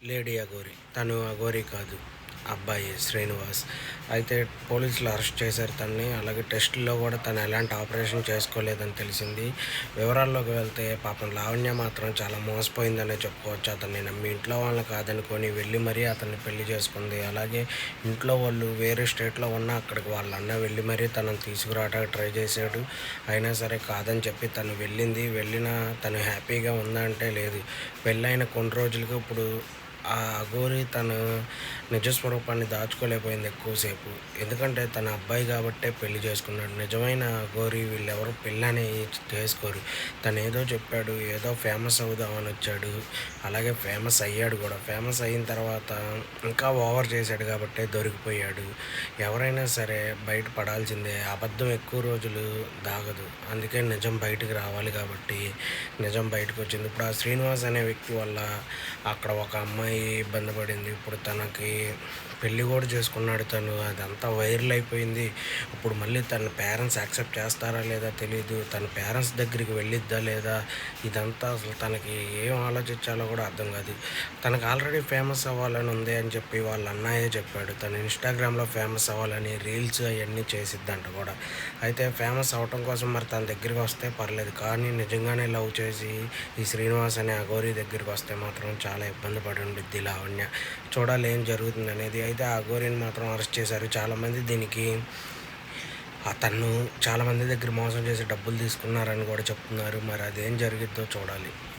Lady Aghori. తను అఘోరి కాదు. అబ్బాయి శ్రీనివాస్. అయితే పోలీసులు అరెస్ట్ చేశారు తనని. అలాగే టెస్టుల్లో కూడా తను ఎలాంటి ఆపరేషన్ చేసుకోలేదని తెలిసింది. వివరాల్లోకి వెళ్తే పాపం లావణ్య మాత్రం చాలా మోసపోయిందనే చెప్పుకోవచ్చు. అతన్ని నమ్మి ఇంట్లో వాళ్ళని కాదనుకొని వెళ్ళి మరీ అతన్ని పెళ్లి చేసుకుంది. అలాగే ఇంట్లో వాళ్ళు వేరే స్టేట్‌లో ఉన్నా అక్కడికి వాళ్ళ అన్న వెళ్ళి మరీ తనని తీసుకురావడానికి ట్రై చేశాడు. అయినా సరే కాదని చెప్పి తను వెళ్ళింది. వెళ్ళినా తను హ్యాపీగా ఉందా అంటే లేదు. పెళ్ళైన కొన్ని రోజులకి ఇప్పుడు ఆ అఘోరి తన నిజ స్వరూపాన్ని దాచుకోలేకపోయింది ఎక్కువసేపు. ఎందుకంటే తన అబ్బాయి కాబట్టే పెళ్లి చేసుకున్నాడు. నిజమైన అఘోరి వీళ్ళెవరు పెళ్ళని చేసుకోరు. తనేదో చెప్పాడు, ఏదో ఫేమస్ అవుదామని వచ్చాడు. అలాగే ఫేమస్ అయ్యాడు కూడా. ఫేమస్ అయిన తర్వాత ఇంకా ఓవర్ చేశాడు కాబట్టే దొరికిపోయాడు. ఎవరైనా సరే బయట పడాల్సిందే. అబద్ధం ఎక్కువ రోజులు దాగదు. అందుకే నిజం బయటికి రావాలి కాబట్టి నిజం బయటకొచ్చింది. ఇప్పుడు ఆ శ్రీనివాస్ అనే వ్యక్తి వల్ల అక్కడ ఒక అమ్మాయి ఇబ్బంది పడింది. ఇప్పుడు తనకి పెళ్లి కూడా చేసుకున్నాడు తను. అదంతా వైరల్ అయిపోయింది. ఇప్పుడు మళ్ళీ తన పేరెంట్స్ యాక్సెప్ట్ చేస్తారా లేదా తెలీదు. తన పేరెంట్స్ దగ్గరికి వెళ్ళిద్దా లేదా, ఇదంతా అసలు తనకి ఏం ఆలోచించాలో కూడా అర్థం కాదు. తనకు ఆల్రెడీ ఫేమస్ అవ్వాలని ఉంది అని చెప్పి వాళ్ళ అన్నయ్యే చెప్పాడు. తను ఇన్‌స్టాగ్రామ్‌లో ఫేమస్ అవ్వాలని రీల్స్ అయన్నీ చేసిద్దంట కూడా. అయితే ఫేమస్ అవ్వటం కోసం మరి తన దగ్గరికి వస్తే పర్లేదు. కానీ నిజంగానే లవ్ చేసి ఈ శ్రీనివాస్ అనే అఘోరి దగ్గరికి వస్తే మాత్రం చాలా ఇబ్బంది పడి ఉండిద్ది లావణ్య. చూడాలి ఏం జరుగుతుందనేది. అయితే ఆ అఘోరిని మాత్రం అరెస్ట్ చేశారు. చాలామంది దీనికి తన్ను చాలామంది దగ్గర మోసం చేసి డబ్బులు తీసుకున్నారని కూడా చెప్తున్నారు. మరి అదేం జరిగిద్దో చూడాలి.